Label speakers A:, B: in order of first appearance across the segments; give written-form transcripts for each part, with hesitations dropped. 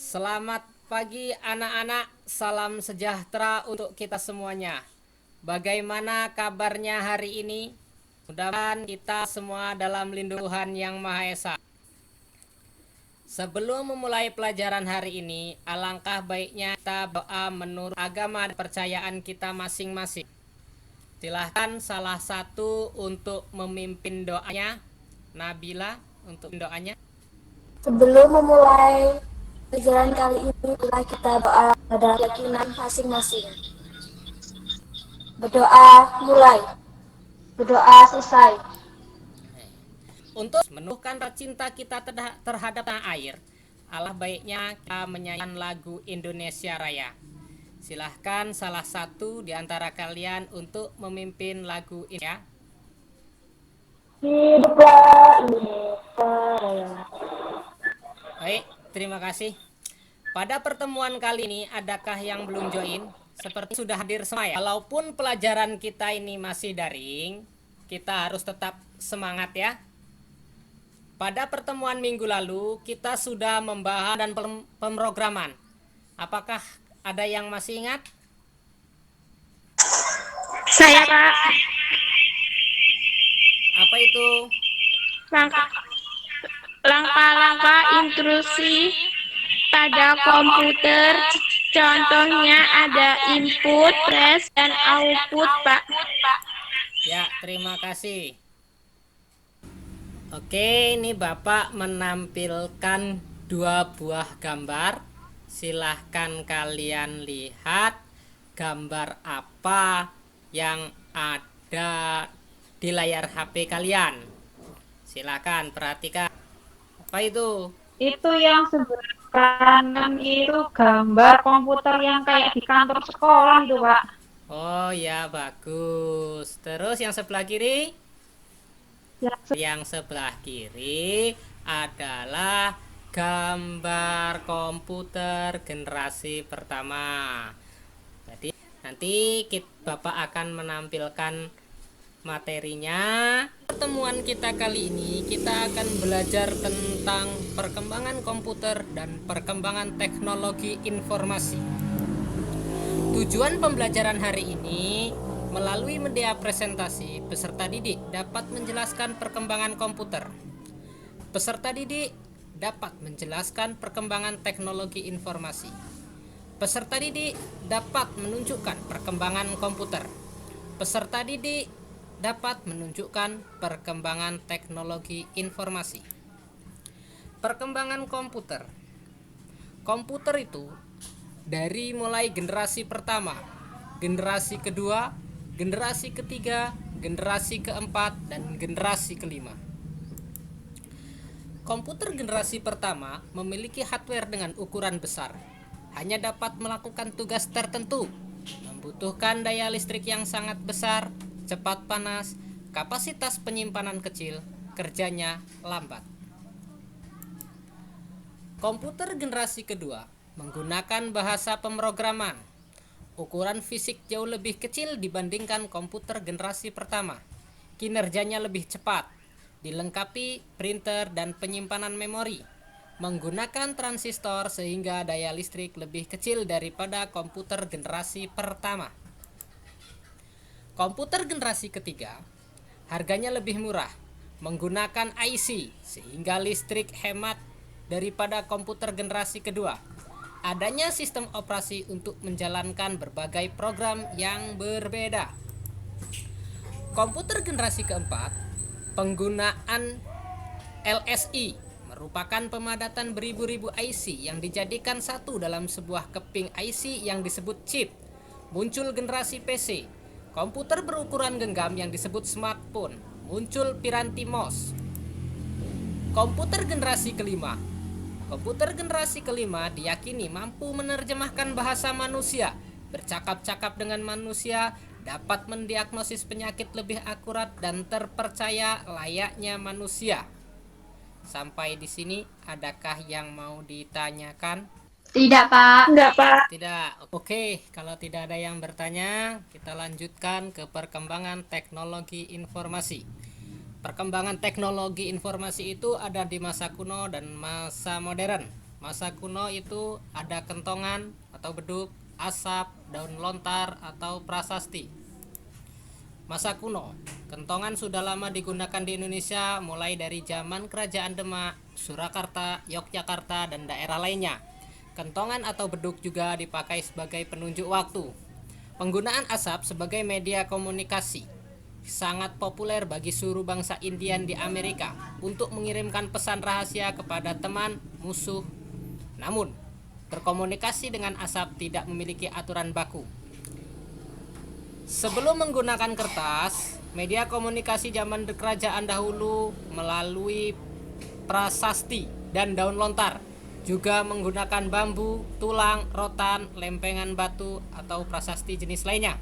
A: Selamat pagi anak-anak, salam sejahtera untuk kita semuanya. Bagaimana kabarnya hari ini? Mudah-mudahan kita semua dalam lindungan Tuhan Yang Maha Esa. Sebelum memulai pelajaran hari ini, alangkah baiknya kita berdoa menurut agama dan kepercayaan kita masing-masing. Silahkan salah satu untuk memimpin doanya. Nabila untuk doanya.
B: Sebelum memulai pelajaran kali ini, marilah kita doa pada keyakinan masing-masing. Berdoa mulai, berdoa selesai.
A: Untuk menumbuhkan cinta kita terhadap tanah air, alangkah baiknya kita menyanyikan lagu Indonesia Raya. Silahkan salah satu di antara kalian untuk memimpin lagu ini ya.
B: Hiduplah Indonesia Raya.
A: Baik, terima kasih. Pada pertemuan kali ini, adakah yang belum join? Seperti sudah hadir semua ya. Walaupun pelajaran kita ini masih daring, kita harus tetap semangat ya. Pada pertemuan minggu lalu, kita sudah membahas dan pemrograman. Apakah ada yang masih ingat?
C: Saya, Pak.
A: Apa itu?
C: Langkah-langkah intrusi pada komputer. Contohnya ada input, press, dan output, Pak.
A: Ya, terima kasih. Oke, ini Bapak menampilkan dua buah gambar. Silahkan kalian lihat gambar apa yang ada di layar HP kalian. Silahkan perhatikan. Apa itu?
D: Itu yang sebelah kanan itu gambar komputer yang kayak di kantor sekolah itu, Pak.
A: Oh ya, bagus. Terus yang sebelah kiri? Yang sebelah kiri adalah gambar komputer generasi pertama. Jadi nanti Bapak akan menampilkan materinya. Pertemuan kita kali ini kita akan belajar tentang perkembangan komputer dan perkembangan teknologi informasi. Tujuan pembelajaran hari ini melalui media presentasi, peserta didik dapat menjelaskan perkembangan komputer. Peserta didik dapat menjelaskan perkembangan teknologi informasi. Peserta didik dapat menunjukkan perkembangan komputer. Peserta didik dapat menunjukkan perkembangan teknologi informasi. Perkembangan komputer. Komputer itu dari mulai generasi pertama, generasi kedua, generasi ketiga, generasi keempat, dan generasi kelima. Komputer generasi pertama memiliki hardware dengan ukuran besar, hanya dapat melakukan tugas tertentu, membutuhkan daya listrik yang sangat besar, cepat panas, kapasitas penyimpanan kecil, kerjanya lambat. Komputer generasi kedua menggunakan bahasa pemrograman. Ukuran fisik jauh lebih kecil dibandingkan komputer generasi pertama. Kinerjanya lebih cepat, dilengkapi printer dan penyimpanan memori. Menggunakan transistor sehingga daya listrik lebih kecil daripada komputer generasi pertama. Komputer generasi ketiga harganya lebih murah, menggunakan IC sehingga listrik hemat daripada komputer generasi kedua. Adanya sistem operasi untuk menjalankan berbagai program yang berbeda. Komputer generasi keempat, penggunaan LSI merupakan pemadatan beribu-ribu IC yang dijadikan satu dalam sebuah keping IC yang disebut chip. Muncul generasi PC, komputer berukuran genggam yang disebut smartphone. Muncul piranti mouse. Komputer generasi kelima. Komputer generasi kelima diyakini mampu menerjemahkan bahasa manusia, bercakap-cakap dengan manusia, dapat mendiagnosis penyakit lebih akurat dan terpercaya layaknya manusia. Sampai di sini, adakah yang mau ditanyakan?
D: Tidak, Pak.
C: Enggak, Pak.
A: Tidak. Oke, kalau tidak ada yang bertanya, kita lanjutkan ke perkembangan teknologi informasi. Perkembangan teknologi informasi itu ada di masa kuno dan masa modern. Masa kuno itu ada kentongan atau beduk, asap, daun lontar atau prasasti. Masa kuno, kentongan sudah lama digunakan di Indonesia mulai dari zaman Kerajaan Demak, Surakarta, Yogyakarta, dan daerah lainnya. Kentongan atau beduk juga dipakai sebagai penunjuk waktu. Penggunaan asap sebagai media komunikasi sangat populer bagi suku bangsa Indian di Amerika untuk mengirimkan pesan rahasia kepada teman, musuh. Namun, berkomunikasi dengan asap tidak memiliki aturan baku. Sebelum menggunakan kertas, media komunikasi zaman kerajaan dahulu melalui prasasti dan daun lontar, juga menggunakan bambu, tulang, rotan, lempengan batu, atau prasasti jenis lainnya.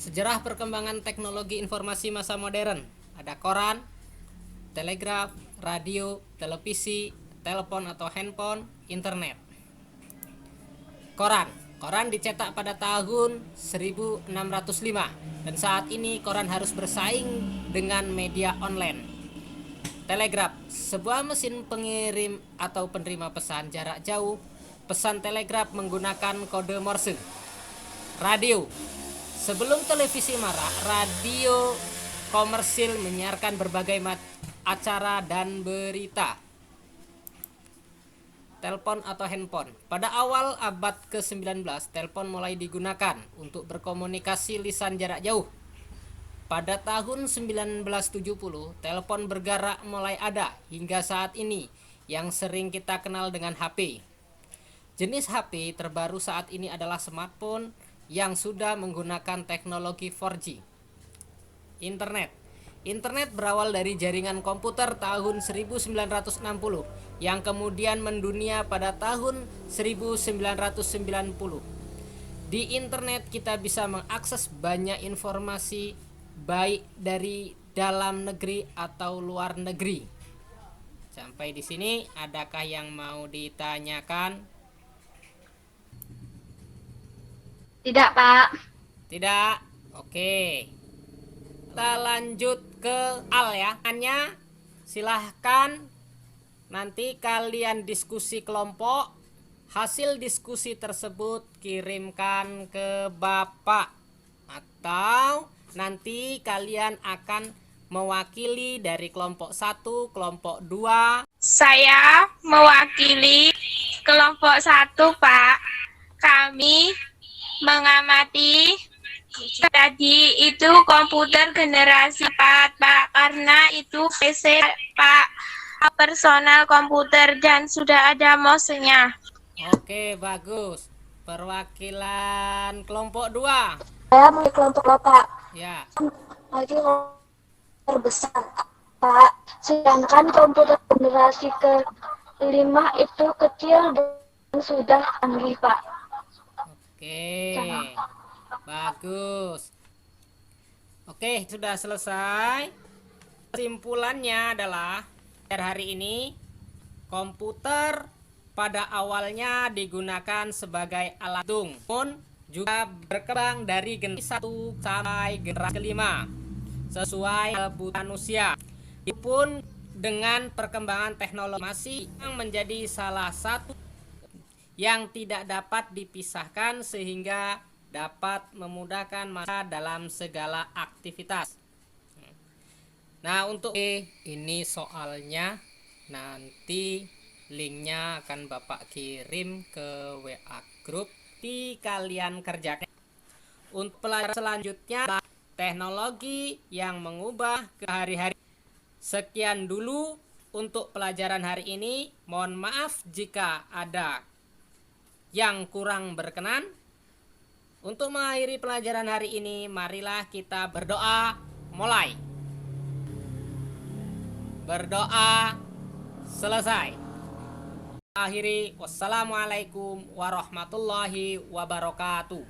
A: Sejarah perkembangan teknologi informasi masa modern. Ada koran, telegraf, radio, televisi, telepon atau handphone, internet. Koran dicetak pada tahun 1605 dan saat ini koran harus bersaing dengan media online. Telegraf, sebuah mesin pengirim atau penerima pesan jarak jauh. Pesan telegraf menggunakan kode Morse. Radio, sebelum televisi marak, radio komersil menyiarkan berbagai acara dan berita. Telepon atau handphone. Pada awal abad ke-19, telepon mulai digunakan untuk berkomunikasi lisan jarak jauh. Pada tahun 1970, telepon bergerak mulai ada hingga saat ini yang sering kita kenal dengan HP. Jenis HP terbaru saat ini adalah smartphone yang sudah menggunakan teknologi 4G. Internet berawal dari jaringan komputer tahun 1960 yang kemudian mendunia pada tahun 1990. Di internet kita bisa mengakses banyak informasi baik dari dalam negeri atau luar negeri. Sampai di sini adakah yang mau ditanyakan?
B: Tidak, Pak.
A: Tidak? Oke. Kita lanjut ke Al ya. Hanya silahkan nanti kalian diskusi kelompok. Hasil diskusi tersebut kirimkan ke Bapak. Atau nanti kalian akan mewakili dari kelompok 1, kelompok 2.
C: Saya mewakili kelompok 1, Pak. Kami mengamati tadi itu komputer generasi 4, Pak, karena itu PC, Pak, personal komputer dan sudah ada mouse-nya.
A: Oke, bagus. Perwakilan kelompok 2.
B: Saya mau kelompok Bapak.
A: Ya.
B: Lagi terbesar, Pak. Sedangkan komputer generasi ke-5 itu kecil dan sudah canggih, Pak.
A: Oke, bagus. Oke, sudah selesai. Kesimpulannya adalah hari ini komputer pada awalnya digunakan sebagai alat hitung, pun juga berkembang dari generasi 1 sampai generasi ke-5 sesuai kebutuhan manusia. Pun dengan perkembangan teknologi yang menjadi salah satu yang tidak dapat dipisahkan sehingga dapat memudahkan masyarakat dalam segala aktivitas. Nah, untuk ini soalnya nanti linknya akan Bapak kirim ke WA grup di kalian kerjakan. Untuk pelajaran selanjutnya, teknologi yang mengubah hari-hari. Sekian dulu untuk pelajaran hari ini. Mohon maaf jika ada yang kurang berkenan. Untuk mengakhiri pelajaran hari ini, marilah kita berdoa. Mulai. Berdoa selesai. Akhiri, wassalamualaikum warahmatullahi wabarakatuh.